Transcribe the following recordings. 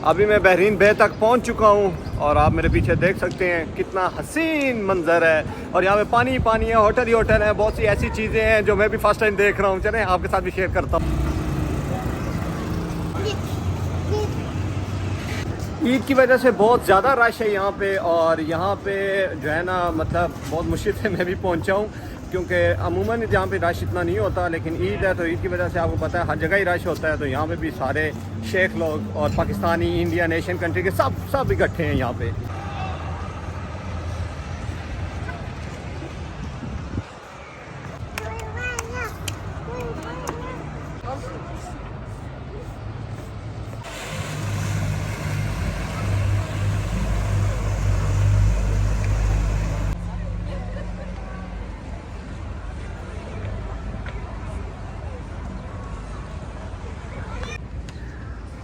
अभी मैं बहरीन बे तक पहुंच चुका हूं और आप मेरे पीछे देख सकते हैं कितना हसीन मंजर है। और यहाँ पे पानी ही पानी है, होटल ही होटल है, बहुत सी ऐसी चीज़ें हैं जो मैं भी फर्स्ट टाइम देख रहा हूँ। चलें आपके साथ भी शेयर करता हूँ। ईद की वजह से बहुत ज़्यादा रश है यहाँ पे, और यहाँ पे जो है ना मतलब बहुत मुश्किल से मैं भी पहुँचा हूँ, क्योंकि अमूमन जहाँ पे रश इतना नहीं होता, लेकिन ईद है तो ईद की वजह से आपको पता है हर जगह ही रश होता है। तो यहाँ पे भी सारे शेख लोग और पाकिस्तानी, इंडियन, एशियन कंट्री के सब इकट्ठे हैं यहाँ पे।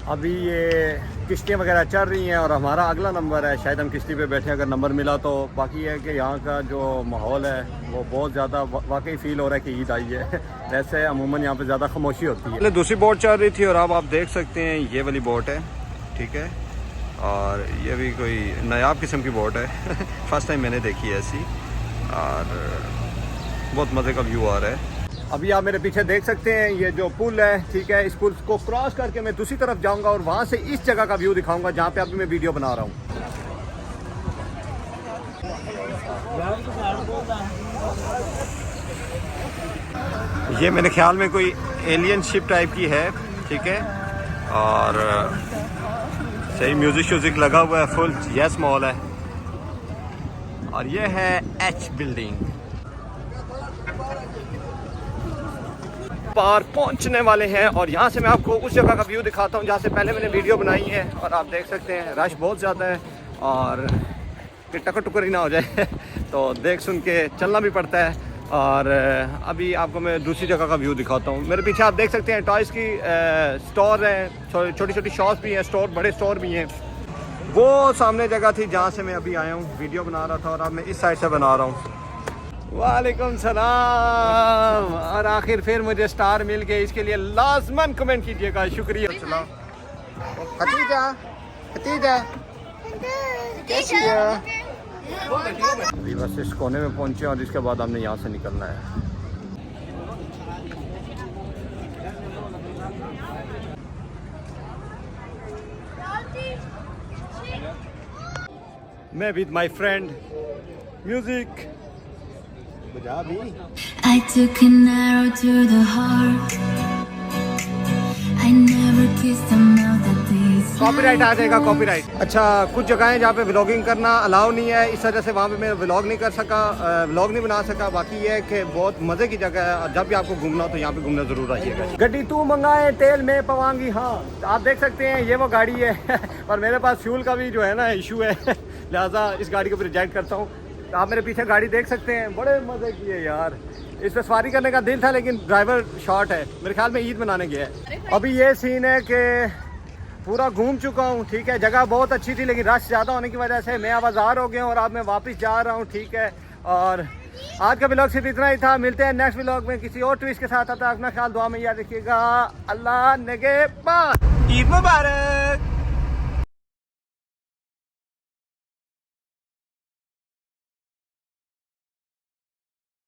अभी ये किश्तियाँ वगैरह चल रही हैं और हमारा अगला नंबर है, शायद हम किश्ती पे बैठे अगर नंबर मिला तो। बाकी है कि यहाँ का जो माहौल है वो बहुत ज़्यादा वाकई फ़ील हो रहा है कि ईद आई है। वैसे अमूमन यहाँ पे ज़्यादा खामोशी होती है। दूसरी बोट चल रही थी और अब आप देख सकते हैं ये वाली बोट है, ठीक है। और ये भी कोई नायाब किस्म की बोट है फर्स्ट टाइम मैंने देखी है ऐसी, और बहुत मज़े का व्यू आ रहा है। अभी आप मेरे पीछे देख सकते हैं ये जो पुल है, ठीक है। इस पुल को क्रॉस करके मैं दूसरी तरफ जाऊंगा और वहां से इस जगह का व्यू दिखाऊंगा जहां पे अभी मैं वीडियो बना रहा हूं। ये मेरे ख्याल में कोई एलियन शिप टाइप की है, ठीक है। और सही म्यूजिक श्यूजिक लगा हुआ है, फुल यस मॉल है। और ये है एच बिल्डिंग। पार पहुंचने वाले हैं और यहाँ से मैं आपको उस जगह का व्यू दिखाता हूँ जहाँ से पहले मैंने वीडियो बनाई है। और आप देख सकते हैं रश बहुत ज़्यादा है और कि टक्कर टुक्कर ही ना हो जाए तो देख सुन के चलना भी पड़ता है। और अभी आपको मैं दूसरी जगह का व्यू दिखाता हूँ। मेरे पीछे आप देख सकते हैं टॉयज़ की स्टोर है, छोटी छोटी शॉप्स भी हैं, स्टोर बड़े स्टोर भी हैं। वो सामने जगह थी जहाँ से मैं अभी आया हूँ, वीडियो बना रहा था, और अब मैं इस साइड से बना रहा हूँ। वालेकुम सलाम। और आखिर फिर मुझे स्टार मिल गए, इसके लिए लाजमन कमेंट कीजिएगा, शुक्रिया। चलो खतीजा, खतीजा कैसी है? अभी बस इस कोने में पहुंचे और इसके बाद हमने यहाँ से निकलना है। मैं with my friend music. I took an arrow to the heart. I never kissed a mouth that tastes copyright आ जाएगा, कॉपीराइट। अच्छा, कुछ जगहें जहाँ पे व्लॉगिंग करना अलाउ नहीं है, इस वजह से वहाँ पे मैं व्लॉग नहीं कर सका, व्लॉग नहीं बना सका। बाकी ये है कि बहुत मज़े की जगह है और जब भी आपको घूमना हो तो यहाँ पे घूमना ज़रूर आइएगा। गड्डी तू मंगाए तेल में पवांगी। हाँ, आप देख सकते हैं ये वो गाड़ी है और मेरे पास फ्यूल का भी जो है ना इशू है लिहाजा इस गाड़ी को रिजेक्ट करता हूँ। आप मेरे पीछे गाड़ी देख सकते हैं, बड़े मज़े की है यार। इस पर सवारी करने का दिल था लेकिन ड्राइवर शॉर्ट है, मेरे ख्याल में ईद मनाने गया है। अभी ये सीन है कि पूरा घूम चुका हूँ, ठीक है। जगह बहुत अच्छी थी लेकिन रश ज़्यादा होने की वजह से मैं आवाज़ार हो गया हूँ और अब मैं वापस जा रहा हूँ, ठीक है। और आज का व्लॉग सिर्फ इतना ही था। मिलते हैं नेक्स्ट व्लॉग में किसी और ट्विस्ट के साथ। अपना ख्याल दुआ में याद रखिएगा। अल्लाह नेगेबान। ईद मुबारक।